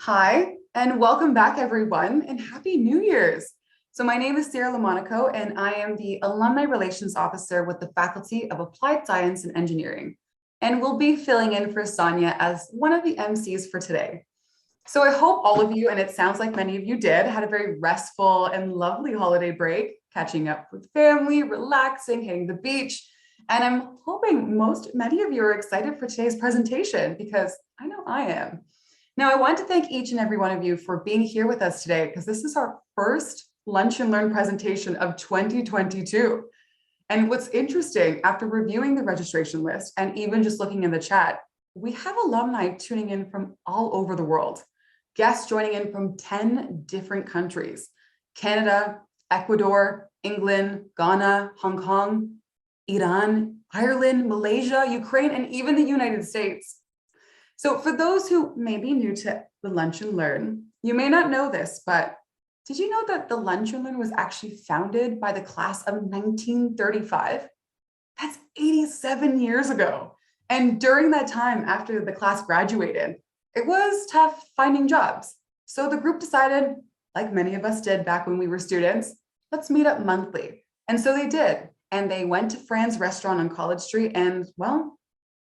Hi, and welcome back, everyone, and Happy New Year's. So my name is Sarah Lamonaco, and I am the Alumni Relations Officer with the Faculty of Applied Science and Engineering, and we'll be filling in for Sonia as one of the MCs for today. So I hope all of you, and it sounds like many of you did, had a very restful and lovely holiday break, catching up with family, relaxing, hitting the beach, and I'm hoping many of you are excited for today's presentation because I know I am. Now, I want to thank each and every one of you for being here with us today because this is our first Lunch and Learn presentation of 2022. And what's interesting, after reviewing the registration list and even just looking in the chat, we have alumni tuning in from all over the world. Guests joining in from 10 different countries: Canada, Ecuador, England, Ghana, Hong Kong, Iran, Ireland, Malaysia, Ukraine, and even the United States. So for those who may be new to the Lunch and Learn, you may not know this, but did you know that the Lunch and Learn was actually founded by the class of 1935? That's 87 years ago. And during that time, after the class graduated, it was tough finding jobs. So the group decided, like many of us did back when we were students, let's meet up monthly. And so they did. And they went to Fran's restaurant on College Street, and well,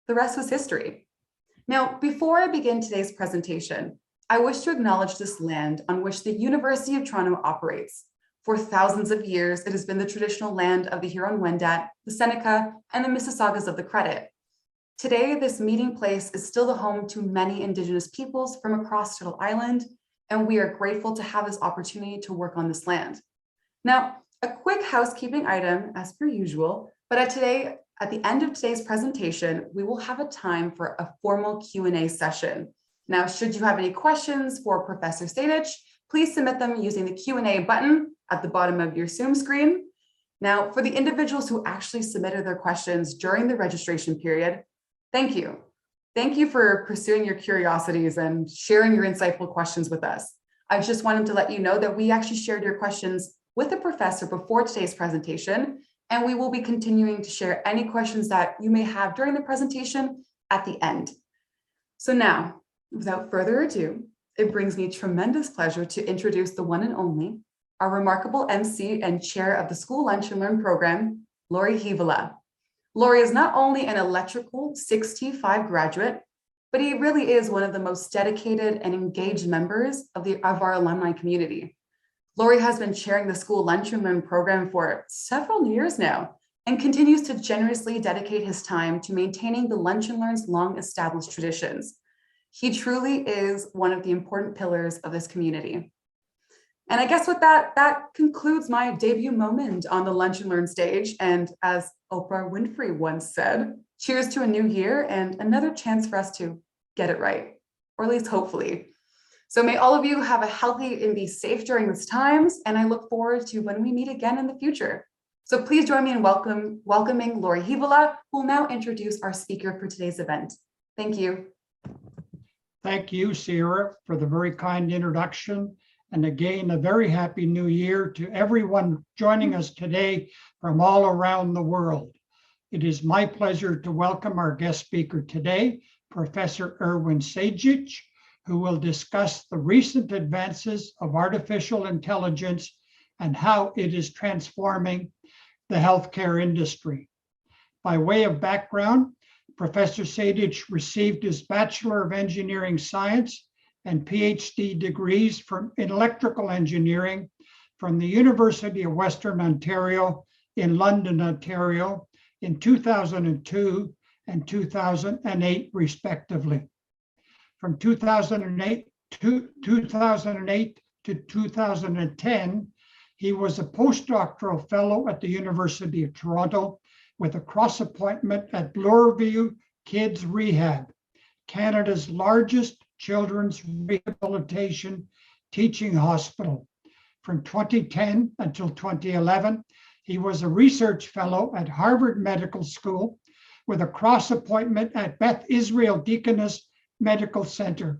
the rest was history. Now, before I begin today's presentation, I wish to acknowledge this land on which the University of Toronto operates. For thousands of years, it has been the traditional land of the Huron-Wendat, the Seneca, and the Mississaugas of the Credit. Today, this meeting place is still the home to many Indigenous peoples from across Turtle Island, and we are grateful to have this opportunity to work on this land. Now, a quick housekeeping item, as per usual, but at the end of today's presentation, we will have a time for a formal Q&A session. Now, should you have any questions for Professor Sejdić, please submit them using the Q&A button at the bottom of your Zoom screen. Now, for the individuals who actually submitted their questions during the registration period, thank you. Thank you for pursuing your curiosities and sharing your insightful questions with us. I just wanted to let you know that we actually shared your questions with the professor before today's presentation, and we will be continuing to share any questions that you may have during the presentation at the end. So now, without further ado, it brings me tremendous pleasure to introduce the one and only, our remarkable MC and chair of the Skule Lunch and Learn program, Lauri Hiivala. Lauri is not only an electrical 6T5 graduate, but he really is one of the most dedicated and engaged members of our alumni community. Lauri has been chairing the Skule Lunch and Learn program for several years now and continues to generously dedicate his time to maintaining the Lunch and Learn's long-established traditions. He truly is one of the important pillars of this community. And I guess with that concludes my debut moment on the Lunch and Learn stage. And as Oprah Winfrey once said, cheers to a new year and another chance for us to get it right, or at least hopefully. So may all of you have a healthy and be safe during these times, and I look forward to when we meet again in the future. So please join me in welcoming Lauri Hiivala, who will now introduce our speaker for today's event. Thank you. Thank you, Sarah, for the very kind introduction. And again, a very happy new year to everyone joining us today from all around the world. It is my pleasure to welcome our guest speaker today, Professor Ervin Sejdić, who will discuss the recent advances of artificial intelligence and how it is transforming the healthcare industry. By way of background, Professor Sejdić received his Bachelor of Engineering Science and PhD degrees in electrical engineering from the University of Western Ontario in London, Ontario in 2002 and 2008, respectively. From 2008 to 2010, he was a postdoctoral fellow at the University of Toronto with a cross appointment at Bloorview Kids Rehab, Canada's largest children's rehabilitation teaching hospital. From 2010 until 2011, he was a research fellow at Harvard Medical School with a cross appointment at Beth Israel Deaconess Medical Center.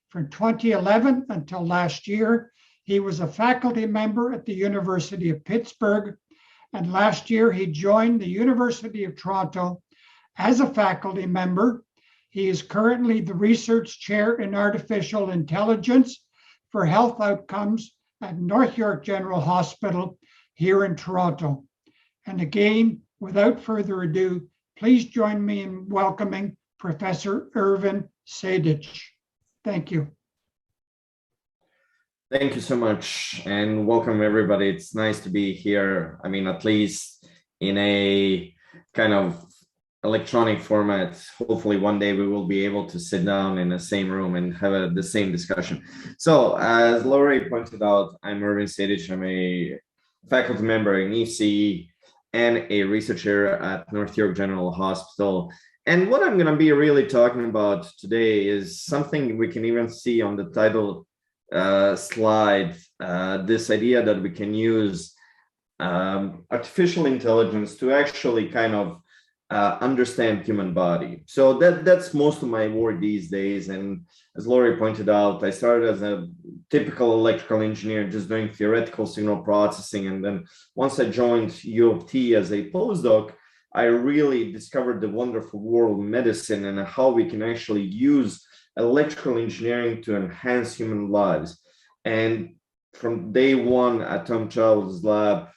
From 2011 until last year, he was a faculty member at the University of Pittsburgh, and last year he joined the University of Toronto as a faculty member. He is currently the research chair in artificial intelligence for health outcomes at North York General Hospital here in Toronto. And again, without further ado, please join me in welcoming Professor Ervin Sejdić. Thank you. Thank you so much, and welcome everybody. It's nice to be here. I mean, at least in a kind of electronic format. Hopefully one day we will be able to sit down in the same room and have the same discussion. So as Laurie pointed out, I'm Ervin Sejdić. I'm a faculty member in ECE and a researcher at North York General Hospital. And what I'm going to be really talking about today is something we can even see on the title slide, this idea that we can use artificial intelligence to actually kind of understand human body. So that's most of my work these days. And as Laurie pointed out, I started as a typical electrical engineer, just doing theoretical signal processing. And then once I joined U of T as a postdoc, I really discovered the wonderful world of medicine and how we can actually use electrical engineering to enhance human lives. And from day one at Tom Child's lab,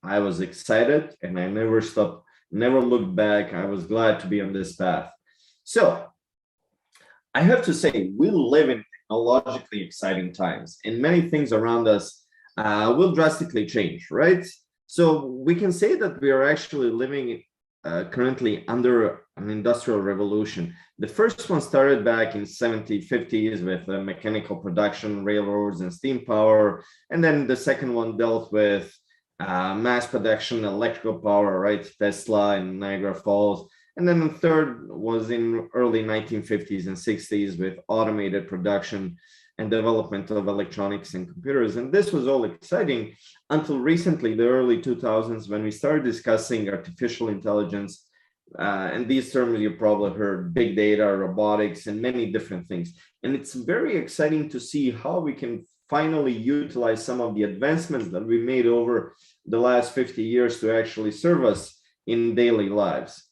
I was excited and I never stopped, never looked back. I was glad to be on this path. So I have to say, we live in technologically exciting times and many things around us will drastically change, right? So we can say that we are actually living currently under an industrial revolution. The first one started back in 50s with mechanical production, railroads and steam power. And then the second one dealt with mass production, electrical power, right? Tesla and Niagara Falls. And then the third was in early 1950s and 60s with automated production and development of electronics and computers. And this was all exciting until recently, the early 2000s, when we started discussing artificial intelligence. And these terms you probably heard: big data, robotics, and many different things. And it's very exciting to see how we can finally utilize some of the advancements that we made over the last 50 years to actually serve us in daily lives.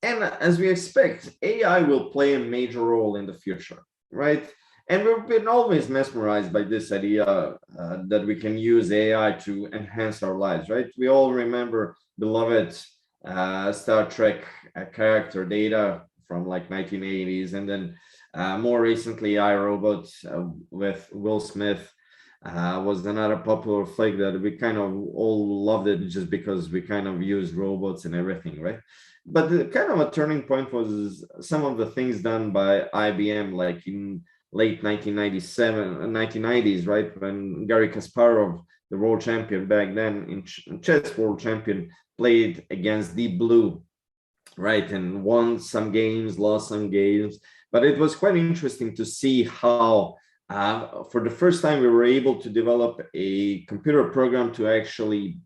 And as we expect, AI will play a major role in the future, right? And we've been always mesmerized by this idea that we can use AI to enhance our lives, right? We all remember beloved Star Trek character Data from like 1980s, and then more recently iRobot with Will Smith was another popular flick that we kind of all loved it just because we kind of used robots and everything, right? But the kind of a turning point was some of the things done by IBM, like in late 1990s, right? When Garry Kasparov, the world champion back then in chess world champion, played against Deep Blue, right? And won some games, lost some games. But it was quite interesting to see how for the first time we were able to develop a computer program to actually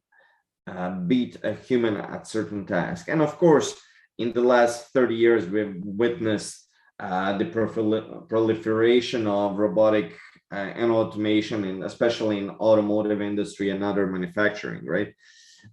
beat a human at certain tasks. And of course, in the last 30 years, we've witnessed the proliferation of robotic and automation, and especially in automotive industry and other manufacturing, right?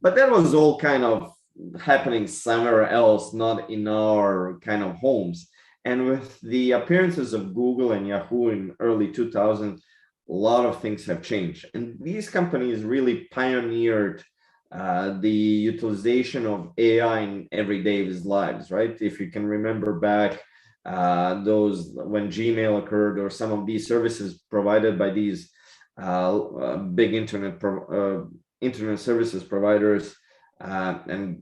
But that was all kind of happening somewhere else, not in our kind of homes. And with the appearances of Google and Yahoo in early 2000, a lot of things have changed. And these companies really pioneered the utilization of AI in everyday lives, right? If you can remember back those when Gmail occurred, or some of these services provided by these big internet services providers and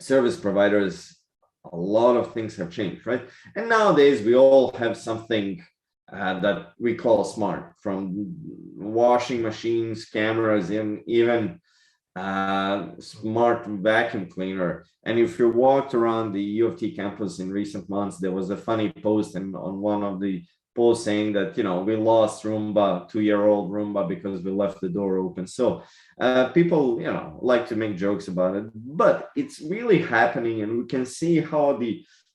service providers, a lot of things have changed, right? And nowadays we all have something that we call smart, from washing machines, cameras, and even smart vacuum cleaner. And if you walked around the U of T campus in recent months, there was a funny post on one of the posts saying that, you know, we lost Roomba, 2-year-old Roomba, because we left the door open. So people, you know, like to make jokes about it, but it's really happening. And we can see how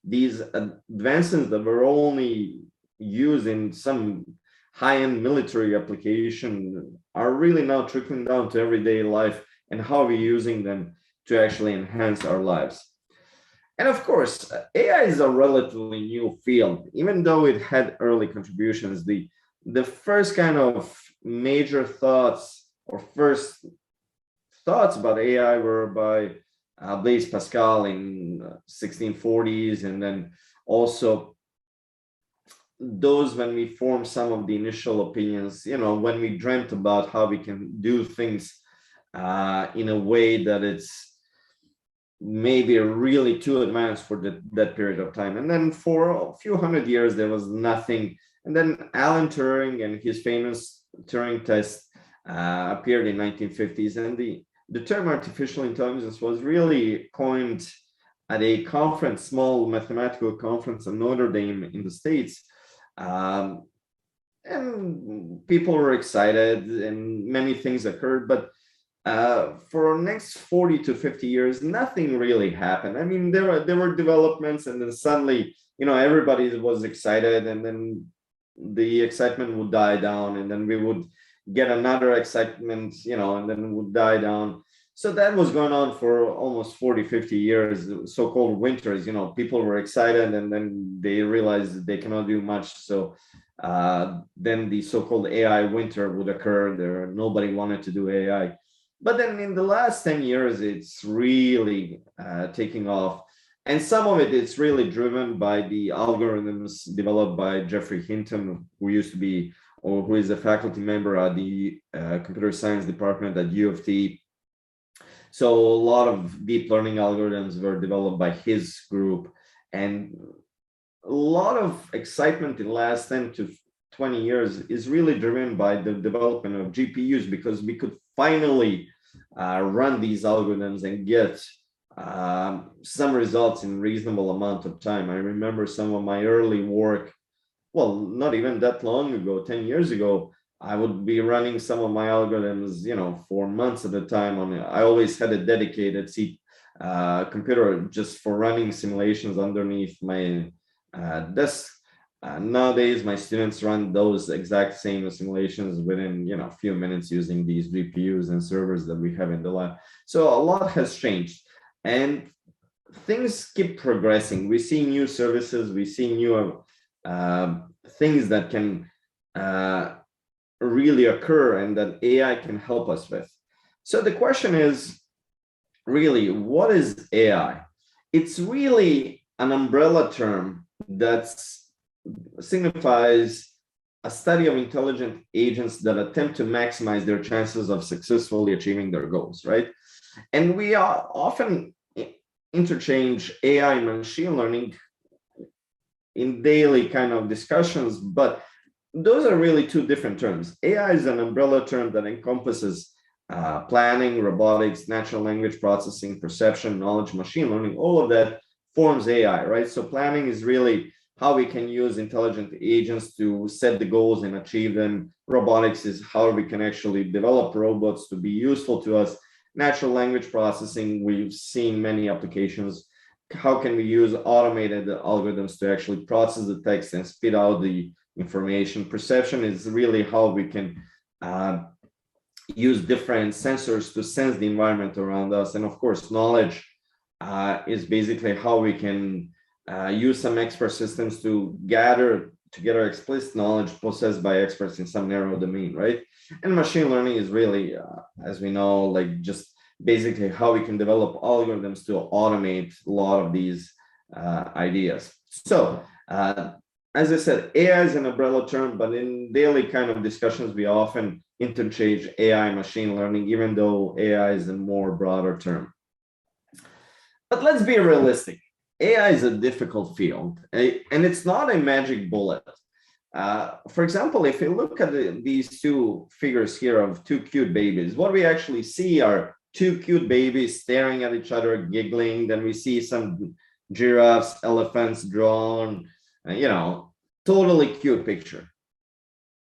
these advances that were only used in some high-end military application are really now trickling down to everyday life, and how we're using them to actually enhance our lives. And of course, AI is a relatively new field, even though it had early contributions. The first kind of major thoughts or first thoughts about AI were by Blaise Pascal in 1640s, and then also those when we formed some of the initial opinions, when we dreamt about how we can do things in a way that it's maybe really too advanced for that period of time. And then for a few hundred years, there was nothing. And then Alan Turing and his famous Turing test appeared in 1950s. And the term artificial intelligence was really coined at a conference, small mathematical conference in Notre Dame in the States. And people were excited and many things occurred, but for the next 40 to 50 years, nothing really happened. I mean, there were developments, and then suddenly, everybody was excited, and then the excitement would die down, and then we would get another excitement, and then it would die down. So that was going on for almost 40, 50 years, so-called winters. People were excited, and then they realized that they cannot do much. So then the so-called AI winter would occur. Nobody wanted to do AI. But then in the last 10 years, it's really taking off. And some of it's really driven by the algorithms developed by Geoffrey Hinton, who used to be, or who is a faculty member at the computer science department at U of T. So a lot of deep learning algorithms were developed by his group. And a lot of excitement in the last 10 to 20 years is really driven by the development of GPUs, because we could finally run these algorithms and get some results in reasonable amount of time. I remember some of my early work, well, not even that long ago, 10 years ago, I would be running some of my algorithms, for months at a time. I always had a dedicated computer just for running simulations underneath my desk. Nowadays, my students run those exact same simulations within a few minutes using these GPUs and servers that we have in the lab. So a lot has changed, and things keep progressing. We see new services, we see new things that can really occur and that AI can help us with. So the question is really, what is AI? It's really an umbrella term that signifies a study of intelligent agents that attempt to maximize their chances of successfully achieving their goals, right? And we are often interchange AI and machine learning in daily kind of discussions, but those are really two different terms. AI is an umbrella term that encompasses planning, robotics, natural language processing, perception, knowledge, machine learning. All of that forms AI, right? So planning is really how we can use intelligent agents to set the goals and achieve them. Robotics is how we can actually develop robots to be useful to us. Natural language processing, we've seen many applications. How can we use automated algorithms to actually process the text and spit out the information? Perception is really how we can use different sensors to sense the environment around us. And of course, knowledge is basically how we can use some expert systems to gather together explicit knowledge possessed by experts in some narrow domain, right? And machine learning is really, as we know, like just basically how we can develop algorithms to automate a lot of these ideas. So, as I said, AI is an umbrella term, but in daily kind of discussions, we often interchange AI and machine learning, even though AI is a more broader term. But let's be realistic. AI is a difficult field, and it's not a magic bullet. For example, if you look at these two figures here of two cute babies, what we actually see are two cute babies staring at each other, giggling. Then we see some giraffes, elephants drawn, totally cute picture.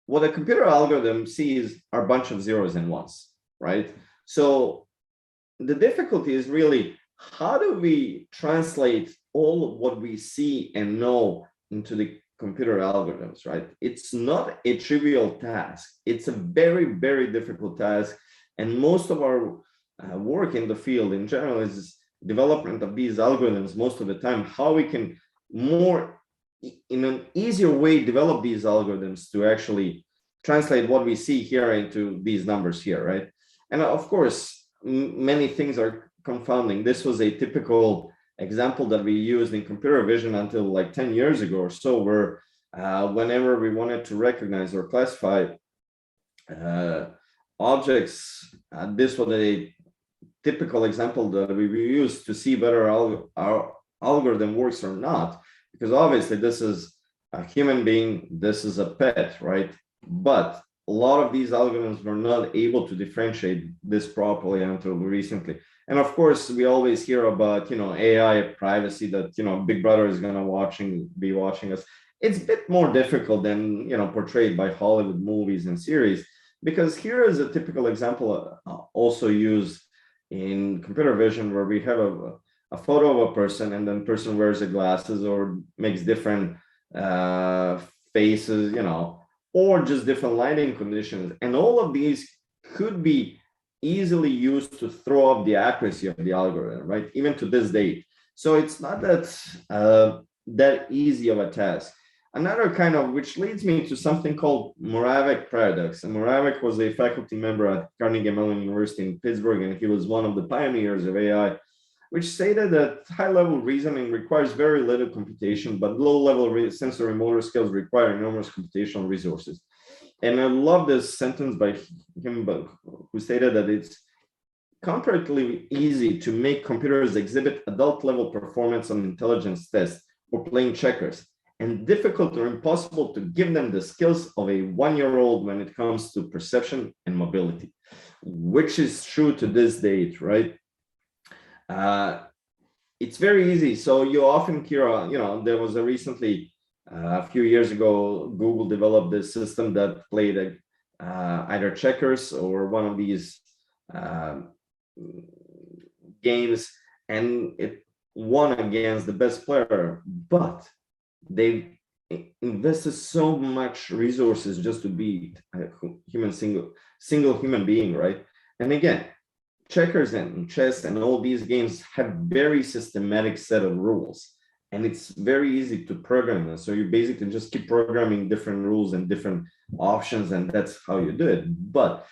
What a computer algorithm sees are a bunch of zeros and ones, right? So the difficulty is really, how do we translate all of what we see and know into the computer algorithms, right? It's not a trivial task. It's a very, very difficult task. And most of our work in the field in general is development of these algorithms most of the time, how we can more in an easier way develop these algorithms to actually translate what we see here into these numbers here, right? And of course, many things are confounding. This was a typical example that we used in computer vision until like 10 years ago or so, where whenever we wanted to recognize or classify objects, this was a typical example that we use to see whether our algorithm works or not, because obviously this is a human being, this is a pet, right? But a lot of these algorithms were not able to differentiate this properly until recently. And of course, we always hear about, AI privacy, that, Big Brother is going to be watching us. It's a bit more difficult than, portrayed by Hollywood movies and series, because here is a typical example also used in computer vision, where we have a photo of a person, and then person wears the glasses or makes different faces, or just different lighting conditions. And all of these could be easily used to throw off the accuracy of the algorithm, right? Even to this date. So it's not that easy of a task. Another kind of, which leads me to something called Moravec paradox. And Moravec was a faculty member at Carnegie Mellon University in Pittsburgh, and he was one of the pioneers of AI, which stated that high-level reasoning requires very little computation, but low-level sensory motor skills require enormous computational resources. And I love this sentence by him, who stated that it's comparatively easy to make computers exhibit adult-level performance on intelligence tests or playing checkers, and difficult or impossible to give them the skills of a one-year-old when it comes to perception and mobility, which is true to this date, right? It's very easy. So you often hear, there was a few years ago, Google developed this system that played either checkers or one of these games, and it won against the best player, but they invested so much resources just to beat a single human being, right? And again, checkers and chess and all these games have very systematic set of rules, and it's very easy to program them. So you basically just keep programming different rules and different options, and that's how you do it. But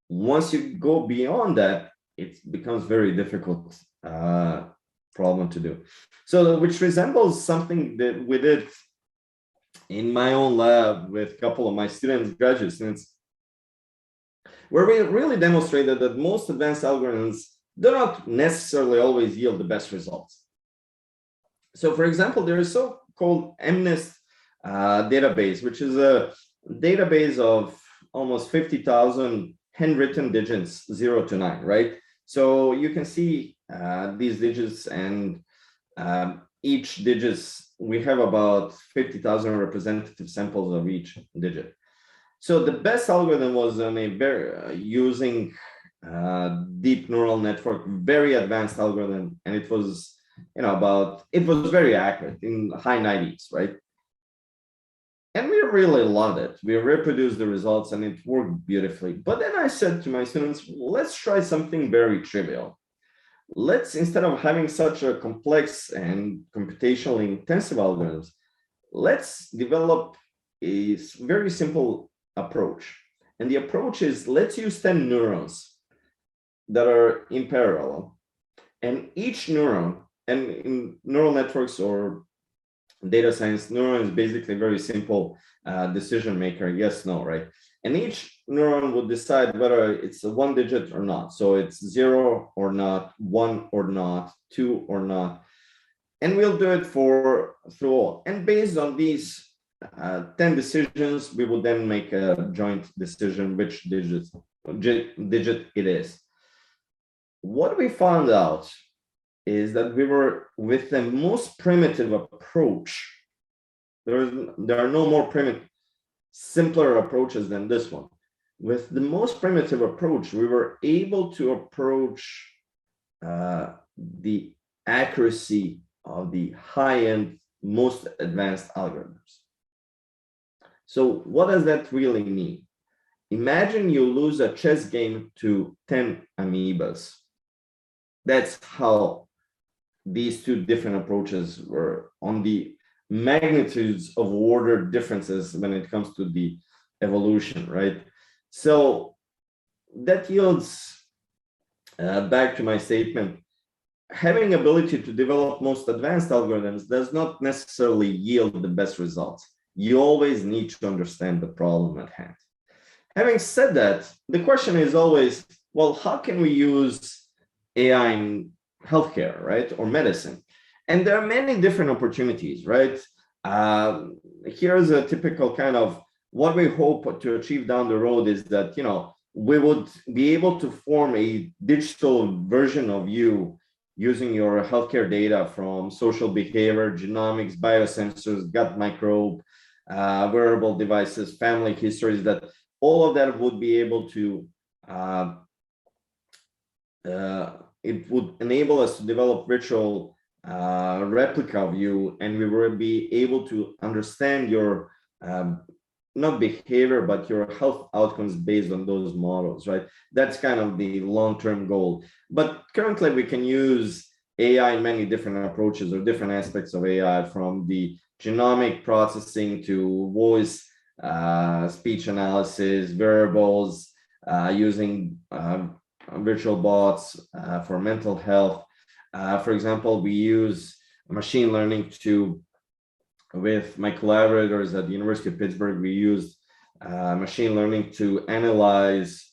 once you go beyond that, it becomes very difficult problem to do. So, which resembles something that we did in my own lab with a couple of my graduate students, where we really demonstrated that most advanced algorithms do not necessarily always yield the best results. So, for example, there is so-called MNIST database, which is a database of almost 50,000 handwritten digits, 0 to 9, right? So you can see these digits, and each digits, we have about 50,000 representative samples of each digit. So the best algorithm was using deep neural network, very advanced algorithm, and it was, it was very accurate in high 90s, right? And we really loved it. We reproduced the results and it worked beautifully. But then I said to my students, let's try something very trivial. Let's, instead of having such a complex and computationally intensive algorithms, let's develop a very simple approach. And the approach is, let's use 10 neurons that are in parallel. And each neuron, and in neural networks or data science, neuron is basically very simple decision maker, yes, no, right? And each neuron would decide whether it's a 1 digit or not. So it's 0 or not, 1 or not, 2 or not. And we'll do it through all. And based on these 10 decisions, we will then make a joint decision which digit it is. What we found out is that we were with the most primitive approach. There are no more simpler approaches than this one. With the most primitive approach, we were able to approach the accuracy of the high-end, most advanced algorithms. So what does that really mean? Imagine you lose a chess game to 10 amoebas. That's how these two different approaches were on the magnitudes of order differences when it comes to the evolution, right? So that yields back to my statement, having ability to develop most advanced algorithms does not necessarily yield the best results. You always need to understand the problem at hand. Having said that, the question is always, well, how can we use AI in healthcare, right, or medicine? And there are many different opportunities, right? Here's a typical kind of what we hope to achieve down the road is that, we would be able to form a digital version of you using your healthcare data from social behavior, genomics, biosensors, gut microbe, wearable devices, family histories, that all of that would be able to, it would enable us to develop virtual replica of you, and we will be able to understand your not behavior, but your health outcomes based on those models, right? That's kind of the long-term goal. But currently we can use AI in many different approaches or different aspects of AI, from the genomic processing to voice, speech analysis, variables, using virtual bots for mental health. For example, we use machine learning with my collaborators at the University of Pittsburgh, we used machine learning to analyze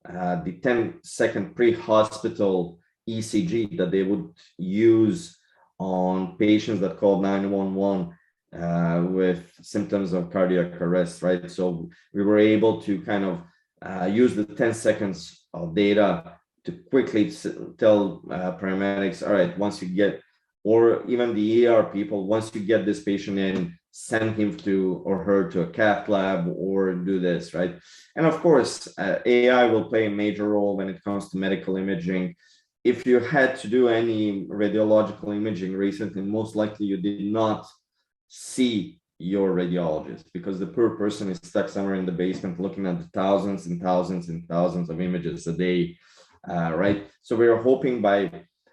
the 10-second pre-hospital ECG that they would use on patients that called 911 with symptoms of cardiac arrest, right? So we were able to kind of use the 10 seconds of data to quickly tell paramedics, all right, once you get, or even the ER people, once you get this patient in, send him to or her to a cath lab or do this, right? And of course, AI will play a major role when it comes to medical imaging. If you had to do any radiological imaging recently, most likely you did not see your radiologist, because the poor person is stuck somewhere in the basement looking at the thousands and thousands and thousands of images a day, right? So we are hoping by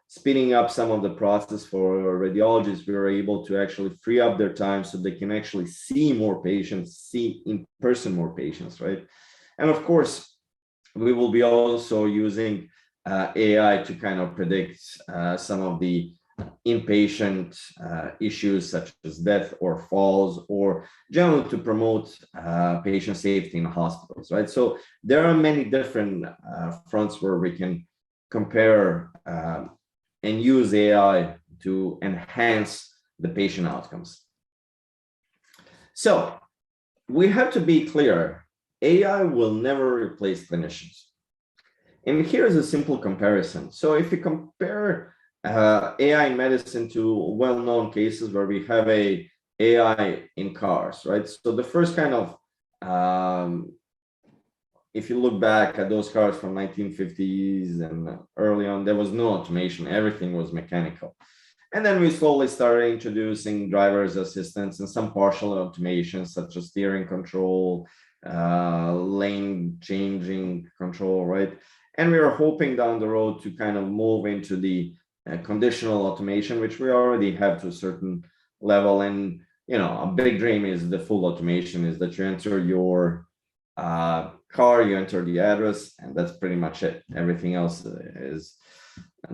speeding up some of the process for radiologists, we are able to actually free up their time so they can actually see more patients, see in person more patients, right? And of course, we will be also using AI to kind of predict some of the inpatient issues such as death or falls, or generally to promote patient safety in hospitals, right? So there are many different fronts where we can compare and use AI to enhance the patient outcomes. So we have to be clear, AI will never replace clinicians. And here's a simple comparison. So if you compare AI in medicine to well-known cases where we have a AI in cars, right? So the first kind of, if you look back at those cars from 1950s and early on, there was no automation, everything was mechanical. And then we slowly started introducing driver's assistance and some partial automation, such as steering control, lane changing control, right? And we are hoping down the road to kind of move into the conditional automation, which we already have to a certain level. And, a big dream is the full automation, is that you enter your car, you enter the address, and that's pretty much it. Everything else is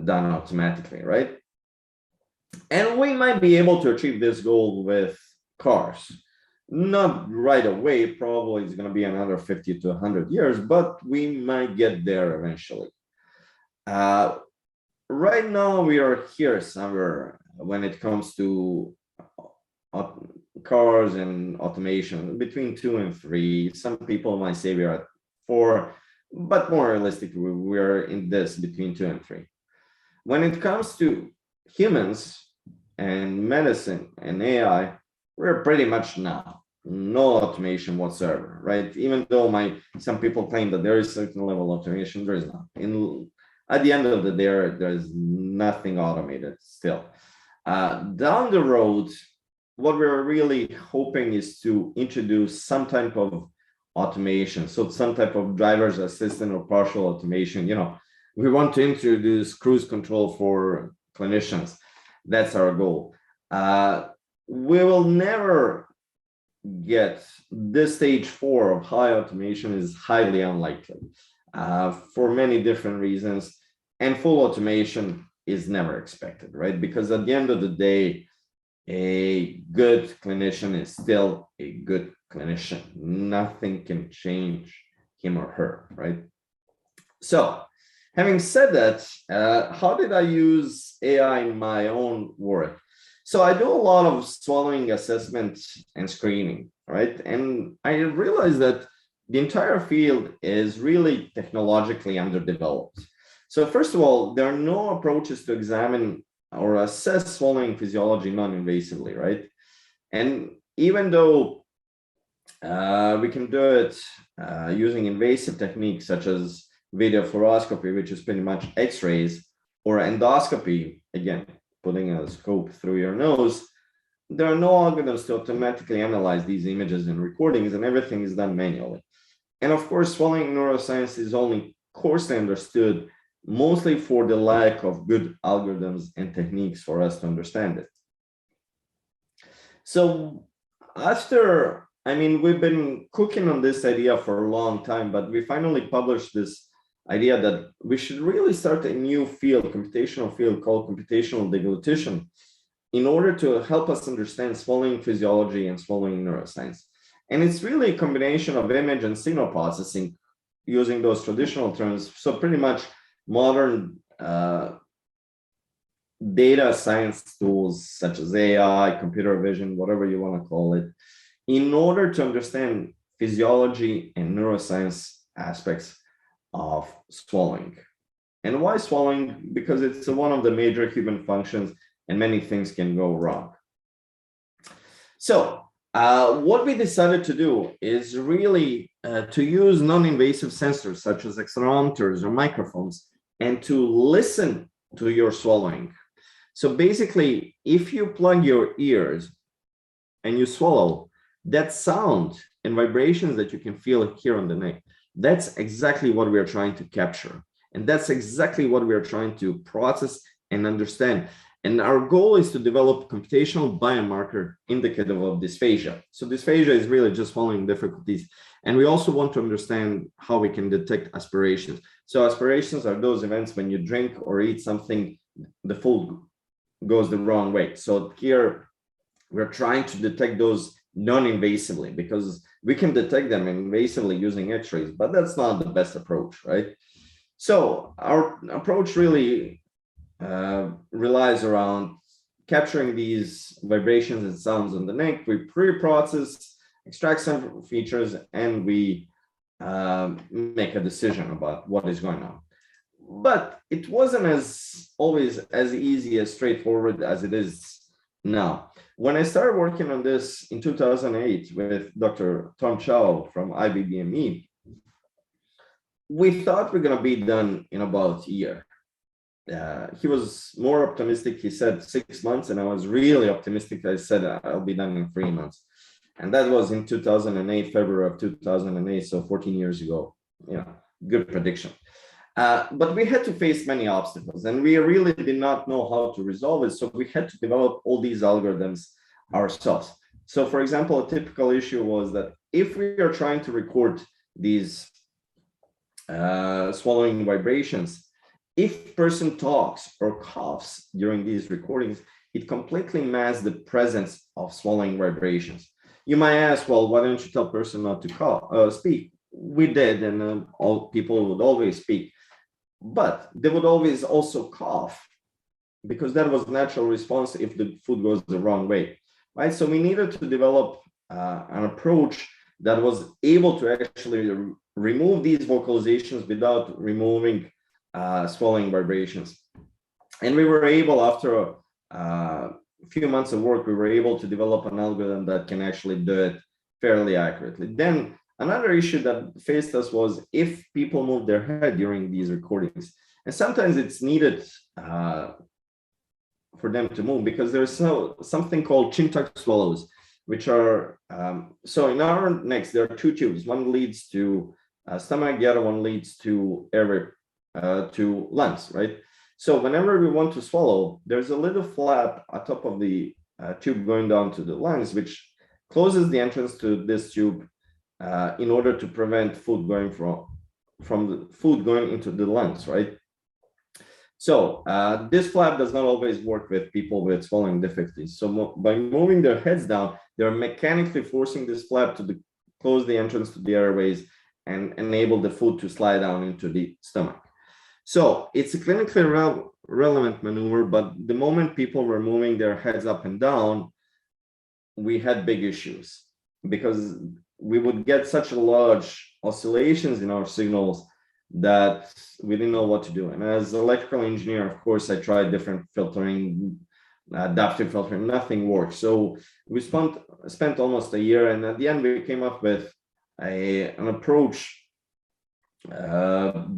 done automatically, right? And we might be able to achieve this goal with cars. Not right away, probably it's going to be another 50 to 100 years, but we might get there eventually. Right now, we are here somewhere when it comes to cars and automation, between 2 and 3. Some people might say we are at 4, but more realistically, we are in this between 2 and 3. When it comes to humans and medicine and AI, we're pretty much now no automation whatsoever, right? Even though some people claim that there is a certain level of automation, there is not. At the end of the day, there is nothing automated still. Down the road, what we're really hoping is to introduce some type of automation, so some type of driver's assistant or partial automation. We want to introduce cruise control for clinicians. That's our goal. We will never get this stage 4 of high automation is highly unlikely for many different reasons, and full automation is never expected, right? Because at the end of the day, a good clinician is still a good clinician. Nothing can change him or her, right? So having said that, how did I use AI in my own work? So I do a lot of swallowing assessment and screening, right? And I realized that the entire field is really technologically underdeveloped. So first of all, there are no approaches to examine or assess swallowing physiology non-invasively, right? And even though we can do it using invasive techniques such as video fluoroscopy, which is pretty much X-rays, or endoscopy, again, putting a scope through your nose, there are no algorithms to automatically analyze these images and recordings, and everything is done manually. And of course, swallowing neuroscience is only coarsely understood, mostly for the lack of good algorithms and techniques for us to understand it. So after, we've been cooking on this idea for a long time, but we finally published this idea that we should really start a new field, computational field called computational degradation, in order to help us understand swallowing physiology and swallowing neuroscience. And it's really a combination of image and signal processing using those traditional terms. So pretty much modern data science tools such as AI, computer vision, whatever you want to call it, in order to understand physiology and neuroscience aspects of swallowing. And why swallowing? Because it's one of the major human functions and many things can go wrong. So what we decided to do is really to use non-invasive sensors such as accelerometers or microphones and to listen to your swallowing. So basically, if you plug your ears and you swallow, that sound and vibrations that you can feel here on the neck, that's exactly what we are trying to capture. And that's exactly what we are trying to process and understand. And our goal is to develop computational biomarker indicative of dysphagia. So dysphagia is really just swallowing difficulties. And we also want to understand how we can detect aspirations. So aspirations are those events when you drink or eat something, the food goes the wrong way. So here we're trying to detect those non-invasively, because we can detect them invasively using X-rays, but that's not the best approach, right? So our approach really relies around capturing these vibrations and sounds on the neck. We pre-process, extract some features, and we make a decision about what is going on. But it wasn't always as easy, as straightforward as it is now. When I started working on this in 2008 with Dr. Tom Chow from IBBME, we thought we're going to be done in about a year. He was more optimistic. He said 6 months, and I was really optimistic. I said I'll be done in 3 months. And that was in 2008, February of 2008, so 14 years ago. Good prediction. But we had to face many obstacles, and we really did not know how to resolve it. So we had to develop all these algorithms ourselves. So for example, a typical issue was that if we are trying to record these swallowing vibrations, if person talks or coughs during these recordings, it completely masks the presence of swallowing vibrations. You might ask, well, why don't you tell person not to speak? We did, and all people would always speak, but they would always also cough, because that was natural response if the food goes the wrong way, right? So we needed to develop an approach that was able to actually remove these vocalizations without removing swallowing vibrations. And we were able, after a few months of work, we were able to develop an algorithm that can actually do it fairly accurately. Then another issue that faced us was if people move their head during these recordings. And sometimes it's needed for them to move, because there's something called chin tuck swallows, which are, so in our necks, there are two tubes. One leads to stomach, the other one leads to airway, to lungs, right? So whenever we want to swallow, there's a little flap on top of the tube going down to the lungs, which closes the entrance to this tube in order to prevent food going from the food going into the lungs, right? So this flap does not always work with people with swallowing difficulties. So by moving their heads down, they're mechanically forcing this flap to close the entrance to the airways and enable the food to slide down into the stomach. So it's a clinically relevant maneuver, but the moment people were moving their heads up and down, we had big issues because we would get such large oscillations in our signals that we didn't know what to do. And as an electrical engineer, of course, I tried different filtering, adaptive filtering, nothing worked. So we spent almost a year, and at the end we came up with an approach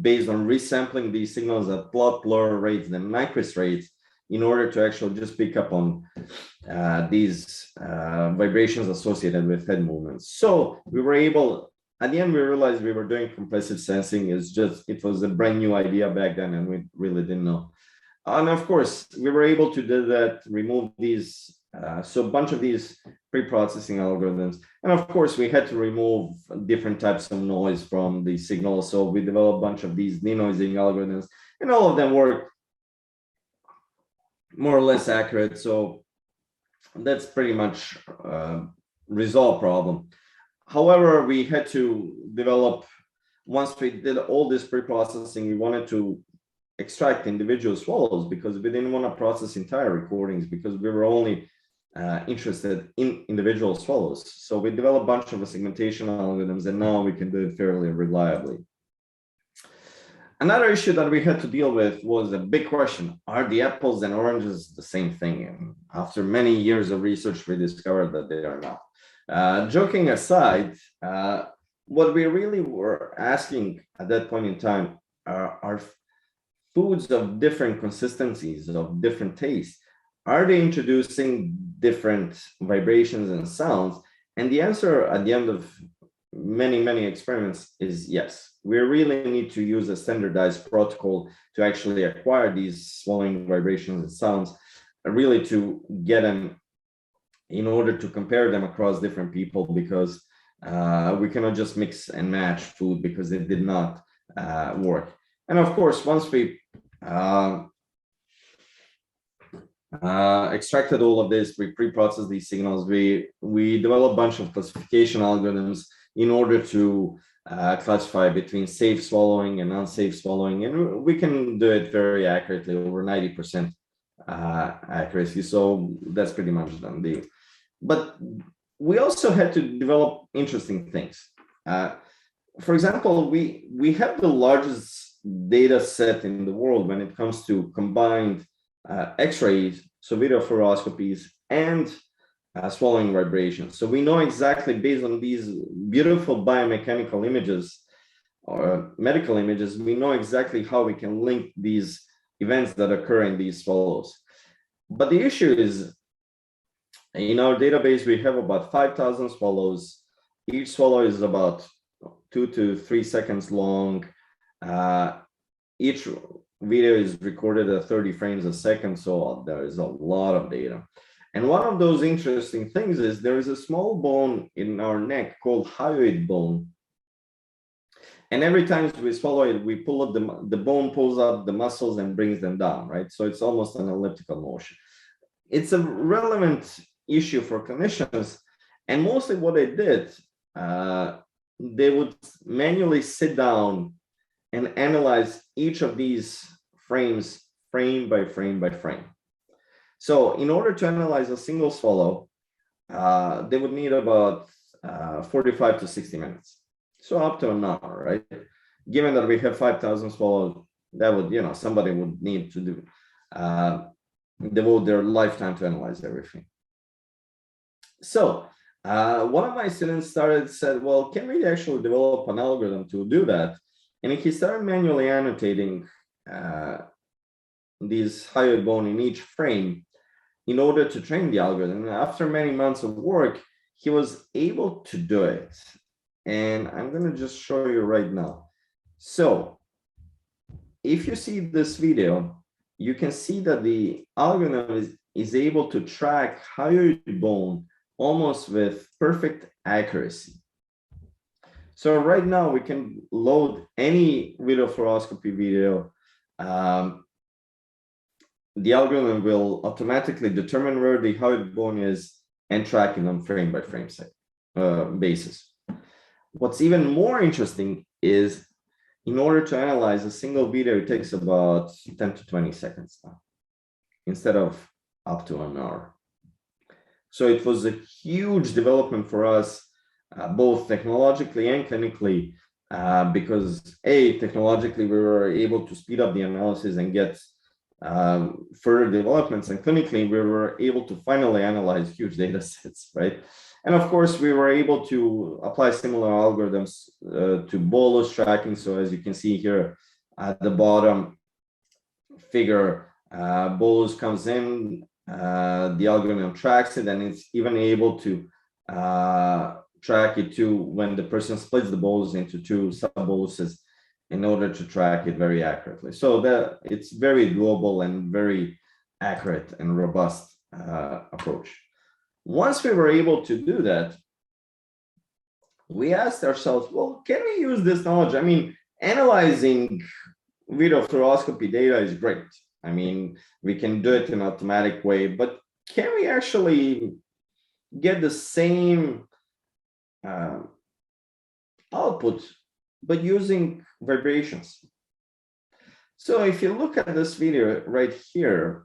based on resampling these signals at a lot lower rates than Nyquist rates in order to actually just pick up on these vibrations associated with head movements. So we were able, at the end, we realized we were doing compressive sensing. It was a brand new idea back then, and we really didn't know. And of course, we were able to do that, remove these, so a bunch of these pre-processing algorithms. And of course, we had to remove different types of noise from the signal. So we developed a bunch of these denoising algorithms, and all of them worked more or less accurate. So that's pretty much resolved problem. However, we had to develop, once we did all this pre-processing, we wanted to extract individual swallows because we didn't want to process entire recordings because we were only interested in individual swallows. So we developed a bunch of segmentation algorithms, and now we can do it fairly reliably. Another issue that we had to deal with was a big question: are the apples and oranges the same thing? And after many years of research, we discovered that they are not. Joking aside, what we really were asking at that point in time are foods of different consistencies, of different tastes, are they introducing different vibrations and sounds? And the answer at the end of many experiments is yes. We really need to use a standardized protocol to actually acquire these swallowing vibrations and sounds, really to get them in order to compare them across different people, because we cannot just mix and match food because it did not work. And of course, once we extracted all of this, we pre-processed these signals, we developed a bunch of classification algorithms in order to classify between safe swallowing and unsafe swallowing, and we can do it very accurately, over 90% accuracy. So that's pretty much done deal. But we also had to develop interesting things. For example, we have the largest data set in the world when it comes to combined X-rays, so video fluoroscopies, and swallowing vibrations. So we know exactly, based on these beautiful biomechanical images or medical images, we know exactly how we can link these events that occur in these swallows. But the issue is, in our database, we have about 5,000 swallows. Each swallow is about 2 to 3 seconds long. Each video is recorded at 30 frames a second, so there is a lot of data. And one of those interesting things is there is a small bone in our neck called hyoid bone. And every time we swallow it, we pull up the bone pulls up the muscles and brings them down, right? So it's almost an elliptical motion. It's a relevant issue for clinicians. And mostly what they did, they would manually sit down and analyze each of these frames, frame by frame by frame. So in order to analyze a single swallow, they would need about 45 to 60 minutes. So up to an hour, right? Given that we have 5,000 swallows, that would, somebody would need to do devote their lifetime to analyze everything. So one of my students said, well, can we actually develop an algorithm to do that? And he started manually annotating these hyoid bone in each frame in order to train the algorithm. And after many months of work, he was able to do it. And I'm going to just show you right now. So if you see this video, you can see that the algorithm is able to track hyoid bone almost with perfect accuracy. So right now we can load any video fluoroscopy video. The algorithm will automatically determine where the hyoid bone is and track it on frame by frame basis. What's even more interesting is, in order to analyze a single video, it takes about 10 to 20 seconds now, instead of up to an hour. So it was a huge development for us, both technologically and clinically, because technologically we were able to speed up the analysis and get further developments, and clinically we were able to finally analyze huge data sets, right? And of course, we were able to apply similar algorithms to bolus tracking. So as you can see here at the bottom figure, bolus comes in, the algorithm tracks it, and it's even able to track it too when the person splits the bolus into two sub-boluses in order to track it very accurately. So that it's very global and very accurate and robust approach. Once we were able to do that, we asked ourselves, well, can we use this knowledge? I mean, analyzing video fluoroscopy data is great. I mean, we can do it in an automatic way, but can we actually get the same output, but using vibrations? So if you look at this video right here,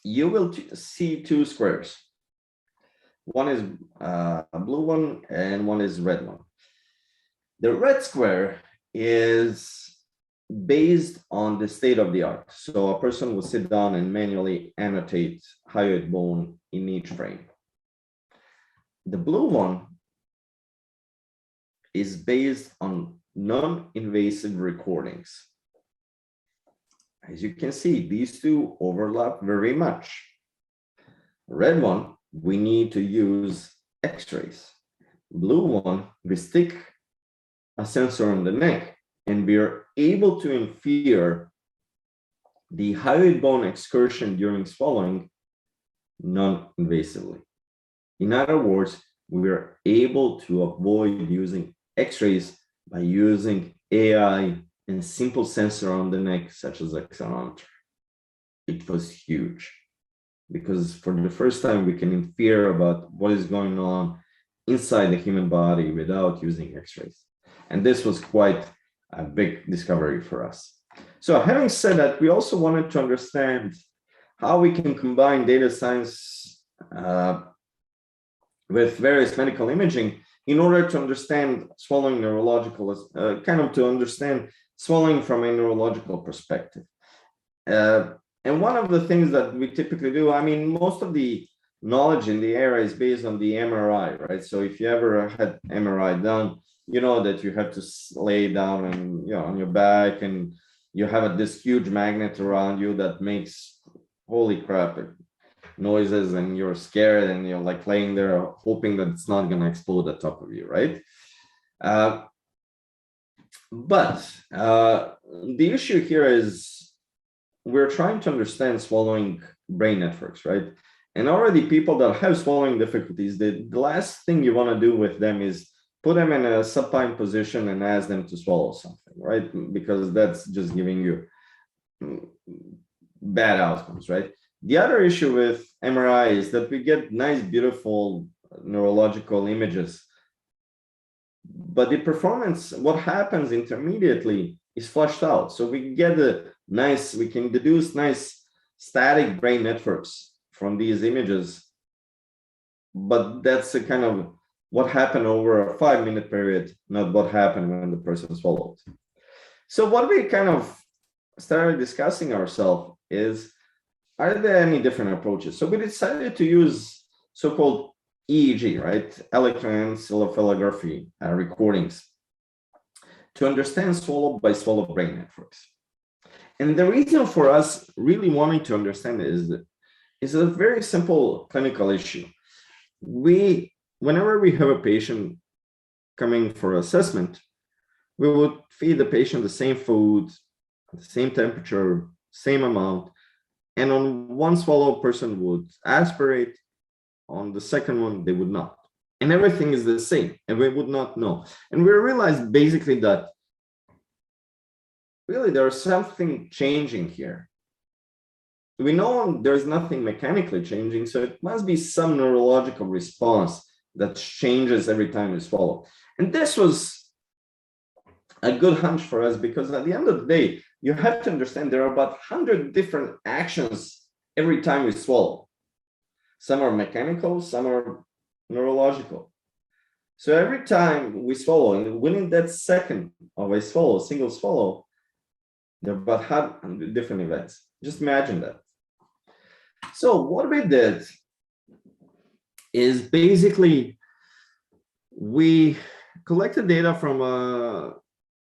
you will see two squares. One is a blue one and one is red one. The red square is based on the state of the art. So a person will sit down and manually annotate hyoid bone in each frame. The blue one is based on non-invasive recordings. As you can see, these two overlap very much. Red one, we need to use X-rays. Blue one, we stick a sensor on the neck and we are able to infer the hyoid bone excursion during swallowing non-invasively. In other words, we are able to avoid using X-rays by using AI and simple sensor on the neck, such as accelerometer. It was huge, because for the first time we can infer about what is going on inside the human body without using X-rays. And this was quite a big discovery for us. So having said that, we also wanted to understand how we can combine data science with various medical imaging in order to understand swallowing neurological, to understand swallowing from a neurological perspective. And one of the things that we typically do, I mean, most of the knowledge in the area is based on the MRI, right? So if you ever had MRI done, you know that you have to lay down and, on your back, and you have this huge magnet around you that makes, holy crap, noises, and you're scared and you're like laying there hoping that it's not going to explode at top of you, right? But the issue here is we're trying to understand swallowing brain networks, right? And already people that have swallowing difficulties, the last thing you want to do with them is put them in a supine position and ask them to swallow something, right? Because that's just giving you bad outcomes, right? The other issue with MRI is that we get nice, beautiful neurological images, but the performance, what happens intermediately, is flushed out. So we get we can deduce nice static brain networks from these images, but that's a kind of what happened over a 5-minute period, not what happened when the person swallowed. So what we kind of started discussing ourselves is, are there any different approaches? So we decided to use so-called EEG, right? Electroencephalography recordings to understand swallow by swallow brain networks. And the reason for us really wanting to understand it is a very simple clinical issue. Whenever we have a patient coming for assessment, we would feed the patient the same food, the same temperature, same amount. And on one swallow, a person would aspirate. On the second one, they would not. And everything is the same, and we would not know. And we realized basically that really there's something changing here. We know there's nothing mechanically changing, so it must be some neurological response that changes every time we swallow. And this was a good hunch for us, because at the end of the day, you have to understand there are about 100 different actions every time we swallow. Some are mechanical, some are neurological. So every time we swallow, and within that second of a swallow, single swallow, there are about 100 different events. Just imagine that. So what we did is basically we collected data from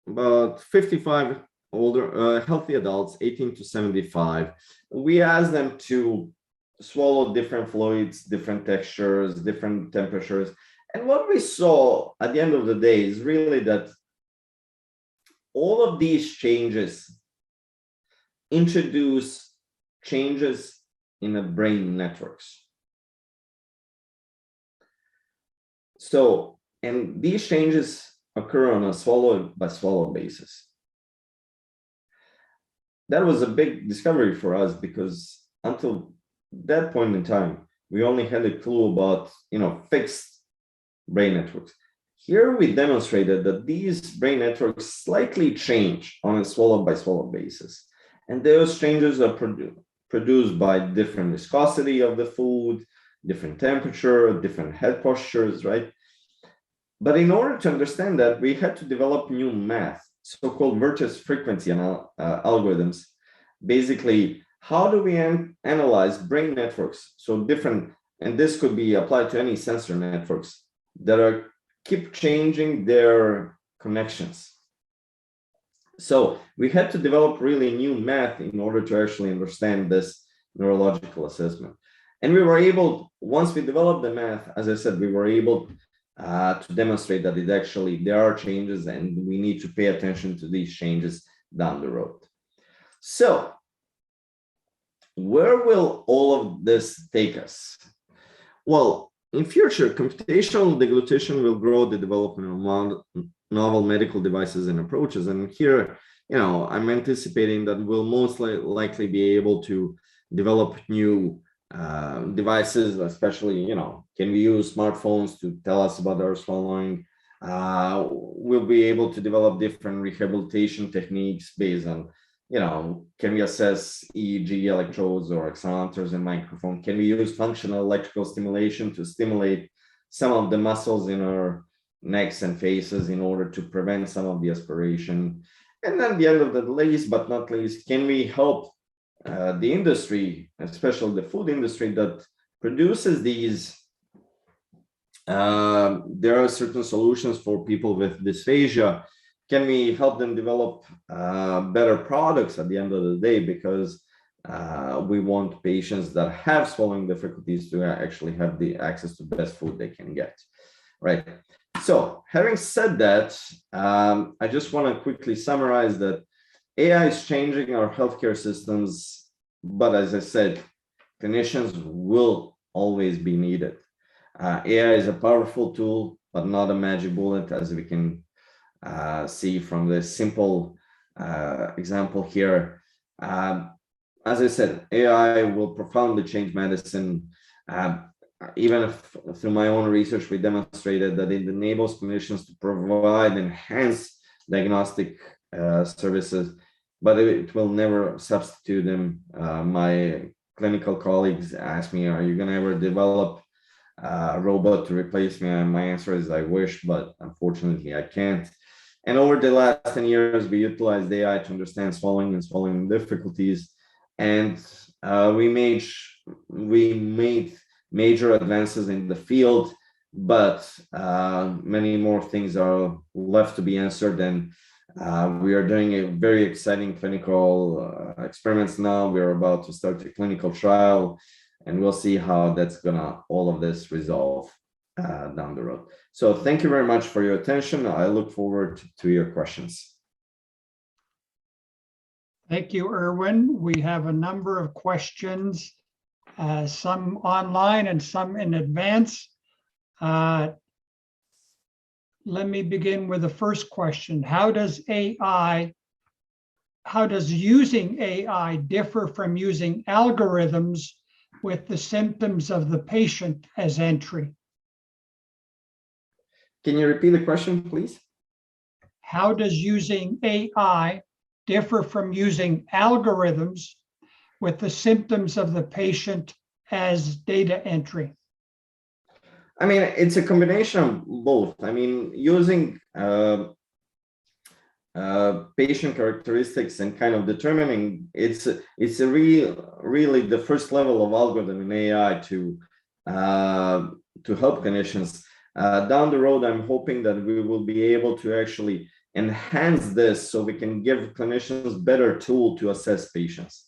about 55 older healthy adults, 18 to 75. We asked them to swallow different fluids, different textures, different temperatures. And what we saw at the end of the day is really that all of these changes introduce changes in the brain networks. So, and these changes occur on a swallow by swallow basis. That was a big discovery for us, because until that point in time, we only had a clue about, fixed brain networks. Here we demonstrated that these brain networks slightly change on a swallow by swallow basis. And those changes are produced by different viscosity of the food, different temperature, different head postures, right? But in order to understand that, we had to develop new math, so-called vertex frequency algorithms. Basically, how do we analyze brain networks? So different, and this could be applied to any sensor networks that keep changing their connections. So we had to develop really new math in order to actually understand this neurological assessment. And we were able, once we developed the math, as I said, we were able to demonstrate that there are changes, and we need to pay attention to these changes down the road. So where will all of this take us? Well, in future, computational degradation will grow the development of novel medical devices and approaches. And here, I'm anticipating that we'll most likely be able to develop new devices, especially, can we use smartphones to tell us about our swallowing? We'll be able to develop different rehabilitation techniques based on, can we assess EEG electrodes or accelerometers and microphone? Can we use functional electrical stimulation to stimulate some of the muscles in our necks and faces in order to prevent some of the aspiration? And then the end of the least but not least, can we help the industry, especially the food industry that produces these? There are certain solutions for people with dysphagia. Can we help them develop better products at the end of the day? Because we want patients that have swallowing difficulties to actually have the access to best food they can get, right? So having said that, I just want to quickly summarize that AI is changing our healthcare systems, but as I said, clinicians will always be needed. AI is a powerful tool, but not a magic bullet, as we can see from this simple example here. As I said, AI will profoundly change medicine. Even if, through my own research, we demonstrated that it enables clinicians to provide enhanced diagnostic services, but it will never substitute them. My clinical colleagues ask me, are you going to ever develop a robot to replace me? And my answer is, I wish, but unfortunately I can't. And over the last 10 years, we utilized AI to understand swallowing and swallowing difficulties. And we made major advances in the field, but many more things are left to be answered. And we are doing a very exciting clinical experiments now. We're about to start a clinical trial, and we'll see how that's gonna, all of this resolve down the road. So thank you very much for your attention. I look forward to your questions. Thank you, Erwin. We have a number of questions, some online and some in advance. Let me begin with the first question. How does using AI differ from using algorithms with the symptoms of the patient as entry? Can you repeat the question, please? How does using AI differ from using algorithms with the symptoms of the patient as data entry? I mean, it's a combination of both. I mean, using patient characteristics and kind of determining it's a really the first level of algorithm in AI to help clinicians. Down the road, I'm hoping that we will be able to actually enhance this so we can give clinicians better tool to assess patients.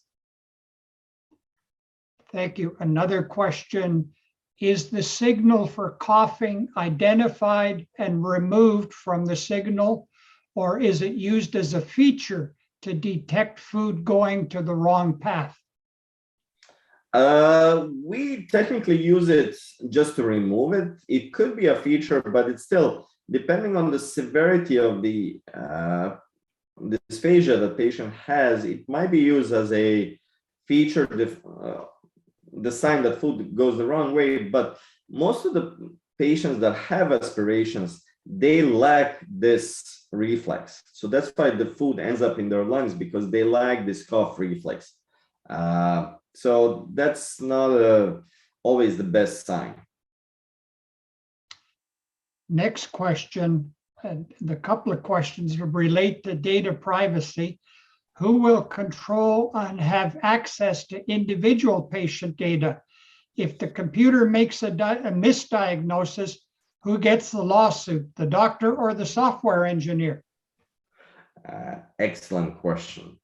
Thank you. Another question. Is the signal for coughing identified and removed from the signal, or is it used as a feature to detect food going to the wrong path? We technically use it just to remove it. It could be a feature, but it's still, depending on the severity of the dysphagia the patient has, it might be used as a feature, the sign that food goes the wrong way. But most of the patients that have aspirations, they lack this reflex. So that's why the food ends up in their lungs, because they lack this cough reflex. So that's not always the best sign. Next question, and the couple of questions relate to data privacy. Who will control and have access to individual patient data? If the computer makes a misdiagnosis, who gets the lawsuit, the doctor or the software engineer? Excellent question.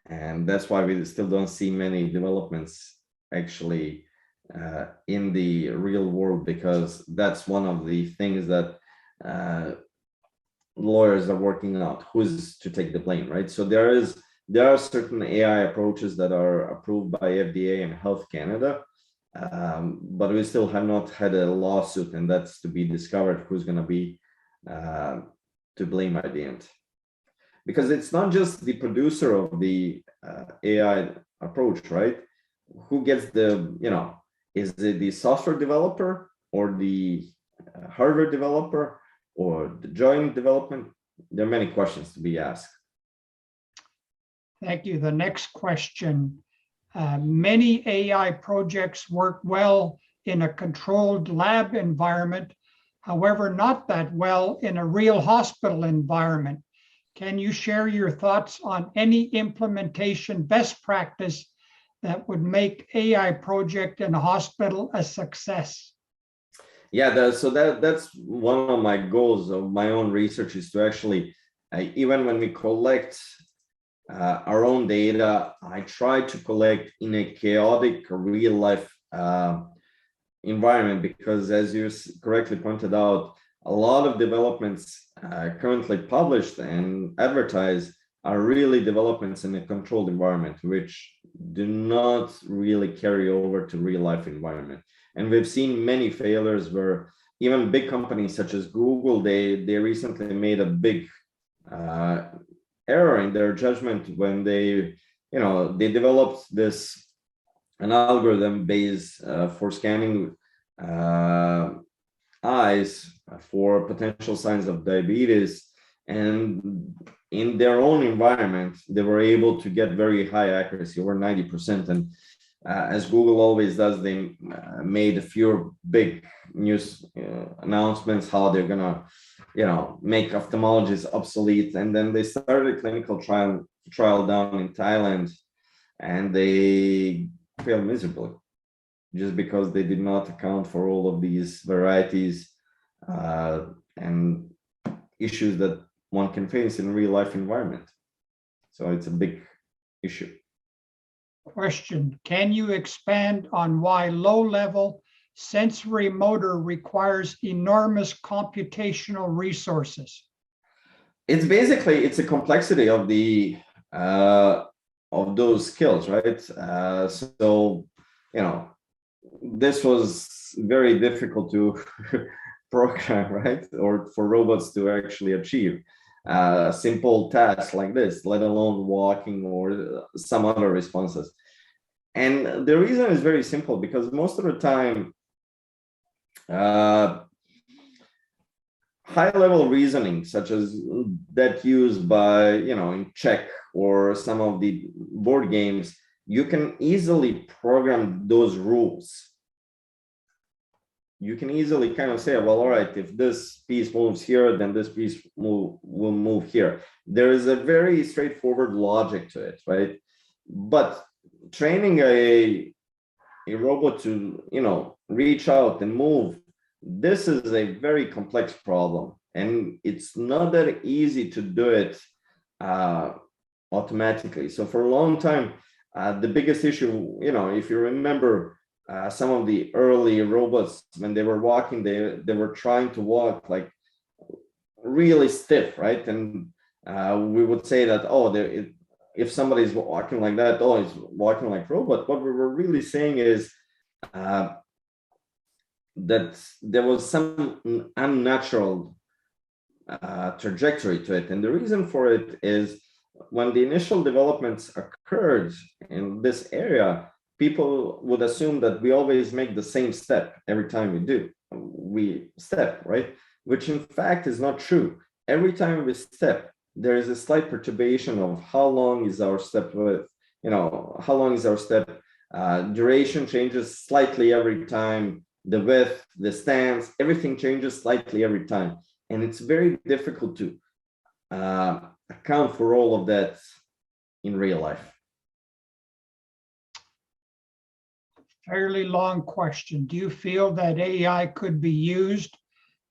And that's why we still don't see many developments actually in the real world, because that's one of the things that lawyers are working out, who's to take the blame, right? So there are certain AI approaches that are approved by FDA and Health Canada, but we still have not had a lawsuit, and that's to be discovered who's going to be to blame at the end. Because it's not just the producer of the AI approach, right? Who gets the, is it the software developer or the hardware developer or the joint development? There are many questions to be asked. Thank you. The next question. Many AI projects work well in a controlled lab environment, however, not that well in a real hospital environment. Can you share your thoughts on any implementation best practice that would make AI project in a hospital a success? Yeah, so that's one of my goals of my own research, is to actually, even when we collect our own data, I try to collect in a chaotic real life environment, because as you correctly pointed out, a lot of developments currently published and advertised are really developments in a controlled environment, which do not really carry over to real life environment. And we've seen many failures where even big companies such as Google, they recently made a big error in their judgment when they developed an algorithm based for scanning eyes for potential signs of diabetes, and in their own environment they were able to get very high accuracy, over 90%. And as Google always does, they made a few big news announcements how they're gonna make ophthalmologists obsolete, and then they started a clinical trial down in Thailand, and they failed miserably, just because they did not account for all of these varieties and issues that one can face in a real life environment. So it's a big issue. Question, can you expand on why low-level sensory motor requires enormous computational resources? It's a complexity of the those skills, right? So, this was very difficult to program, right? Or for robots to actually achieve simple tasks like this, let alone walking or some other responses. And the reason is very simple, because most of the time, high-level reasoning, such as that used by, in Czech or some of the board games, you can easily program those rules. You can easily kind of say, well, all right, if this piece moves here, then this piece will move here. There is a very straightforward logic to it, right? But training a robot to, reach out and move, this is a very complex problem, and it's not that easy to do it automatically. So for a long time, the biggest issue, if you remember, some of the early robots, when they were walking, they were trying to walk like really stiff, right? And we would say that, oh, if somebody's walking like that, oh, he's walking like robot. What we were really saying is that there was some unnatural trajectory to it. And the reason for it is, when the initial developments occurred in this area, people would assume that we always make the same step every time we step, right? Which in fact is not true. Every time we step, there is a slight perturbation of how long is our step width, how long is our step. Duration changes slightly every time. The width, the stance, everything changes slightly every time. And it's very difficult to account for all of that in real life. Fairly long question. Do you feel that AI could be used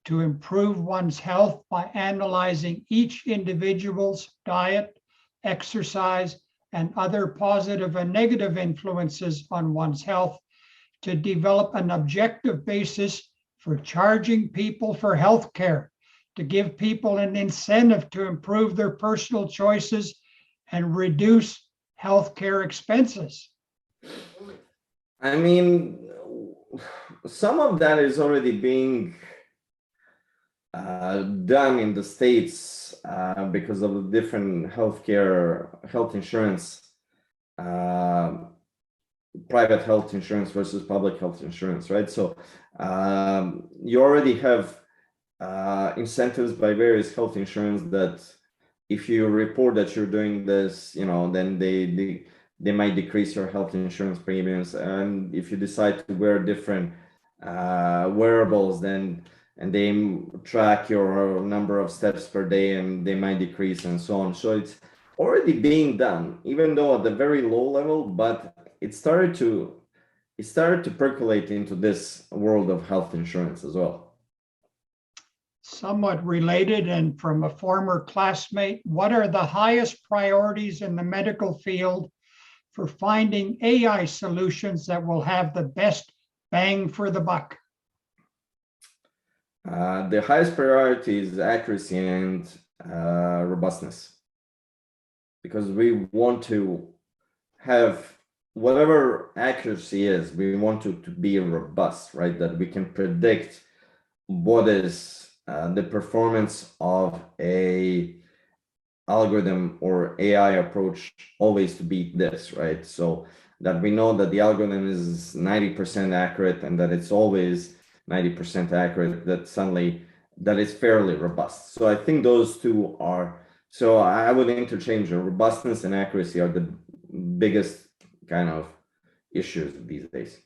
to improve one's health by analyzing each individual's diet, exercise, and other positive and negative influences on one's health, to develop an objective basis for charging people for health care, to give people an incentive to improve their personal choices and reduce healthcare expenses? I mean, some of that is already being done in the States because of the different health insurance, private health insurance versus public health insurance, right? So you already have incentives by various health insurance that if you report that you're doing this, then they might decrease your health insurance premiums. And if you decide to wear different wearables, then and they track your number of steps per day, and they might decrease and so on. So it's already being done, even though at the very low level, but it started to percolate into this world of health insurance as well. Somewhat related, and from a former classmate, what are the highest priorities in the medical field for finding AI solutions that will have the best bang for the buck? The highest priority is accuracy and robustness, because we want to have whatever accuracy is, we want it to be robust, right? That we can predict what is the performance of a algorithm or AI approach always to beat this, right? So that we know that the algorithm is 90% accurate, and that it's always 90% accurate, that is fairly robust. So I think those two are, so I would interchange robustness and accuracy are the biggest kind of issues these days.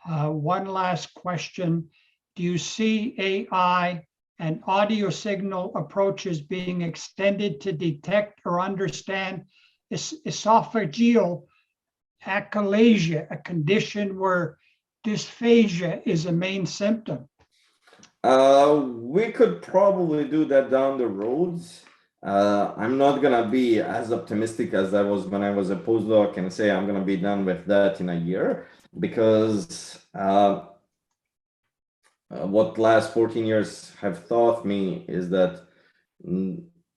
One last question. Do you see AI and audio signal approaches being extended to detect or understand esophageal achalasia, a condition where dysphagia is a main symptom? We could probably do that down the road. I'm not gonna be as optimistic as I was when I was a postdoc and say I'm gonna be done with that in a year, because what last 14 years have taught me is that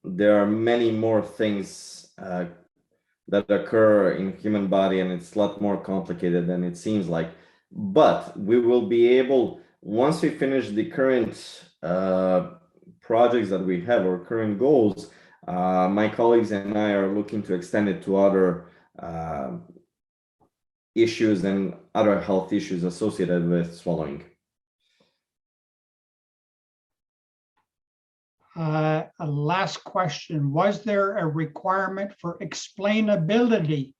there are many more things that occur in human body, and it's a lot more complicated than it seems like. But we will be able, once we finish the current projects that we have or current goals, my colleagues and I are looking to extend it to other issues and other health issues associated with swallowing. A last question. Was there a requirement for explainability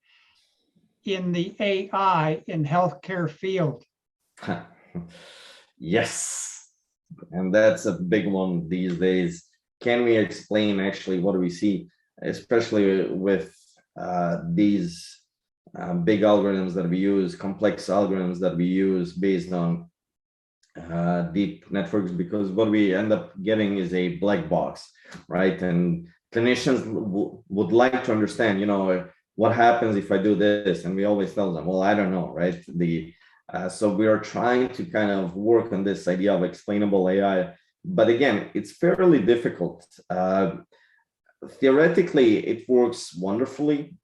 in the AI in healthcare field? Yes, and that's a big one these days. Can we explain actually what do we see, especially with these big algorithms that we use, complex algorithms that we use based on deep networks, because what we end up getting is a black box, right? And clinicians would like to understand, you know, what happens if I do this, and we always tell them, well, I don't know, right? So we are trying to kind of work on this idea of explainable AI, but again, it's fairly difficult. Theoretically, it works wonderfully,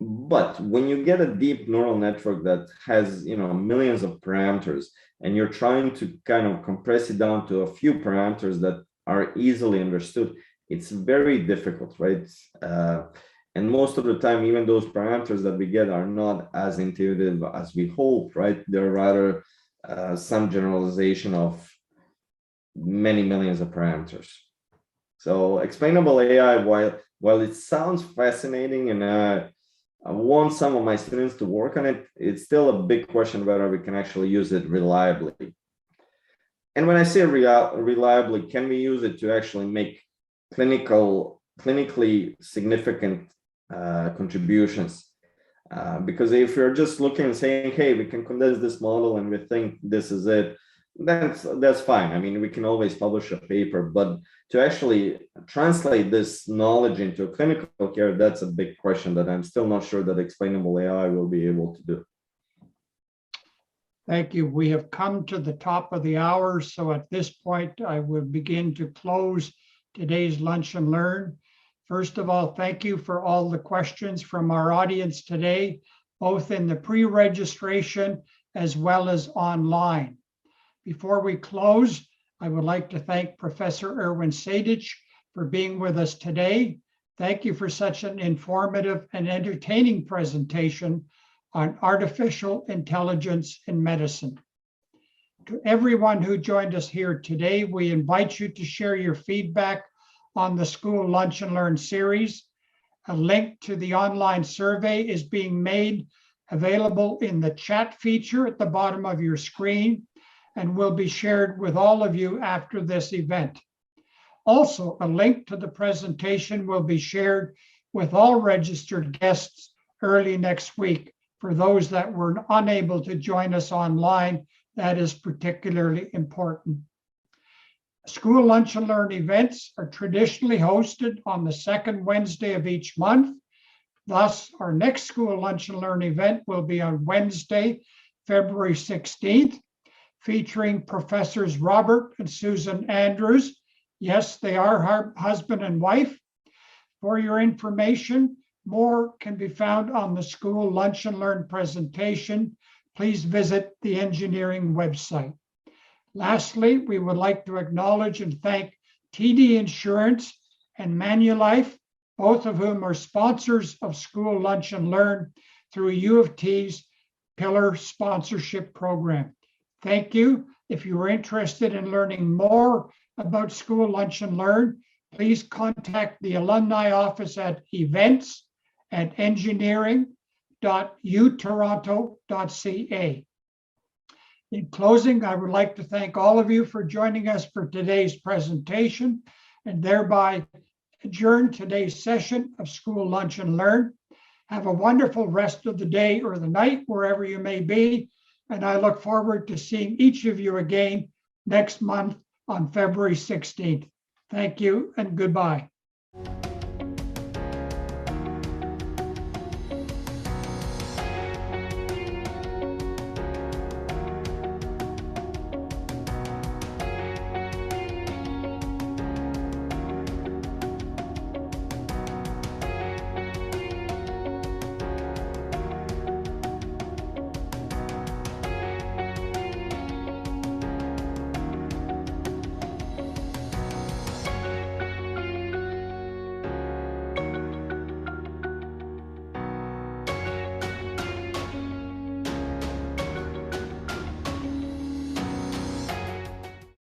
but when you get a deep neural network that has, you know, millions of parameters, and you're trying to kind of compress it down to a few parameters that are easily understood, it's very difficult, right? And most of the time, even those parameters that we get are not as intuitive as we hope, right? They're rather some generalization of many millions of parameters. So explainable AI, while it sounds fascinating, and I want some of my students to work on it, it's still a big question whether we can actually use it reliably. And when I say reliably, can we use it to actually make clinically significant contributions? Because if you're just looking and saying, hey, we can condense this model and we think this is it, that's fine. I mean, we can always publish a paper, but to actually translate this knowledge into clinical care, that's a big question that I'm still not sure that explainable AI will be able to do. Thank you. We have come to the top of the hour. So at this point, I will begin to close today's Lunch and Learn. First of all, thank you for all the questions from our audience today, both in the pre-registration as well as online. Before we close, I would like to thank Professor Ervin Sejdić for being with us today. Thank you for such an informative and entertaining presentation on artificial intelligence in medicine. To everyone who joined us here today, we invite you to share your feedback on the Skule Lunch and Learn series. A link to the online survey is being made available in the chat feature at the bottom of your screen, and will be shared with all of you after this event. Also, a link to the presentation will be shared with all registered guests early next week. For those that were unable to join us online, that is particularly important. Skule Lunch and Learn events are traditionally hosted on the second Wednesday of each month. Thus, our next Skule Lunch and Learn event will be on Wednesday, February 16th. Featuring Professors Robert and Susan Andrews. Yes, they are husband and wife. For your information, more can be found on the Skule Lunch and Learn presentation. Please visit the engineering website. Lastly, we would like to acknowledge and thank TD Insurance and Manulife, both of whom are sponsors of Skule Lunch and Learn through U of T's Pillar Sponsorship Program. Thank you. If you are interested in learning more about Skule Lunch and Learn, please contact the alumni office at events@engineering.utoronto.ca. In closing, I would like to thank all of you for joining us for today's presentation and thereby adjourn today's session of Skule Lunch and Learn. Have a wonderful rest of the day or the night, wherever you may be. And I look forward to seeing each of you again next month on February 16th. Thank you and goodbye.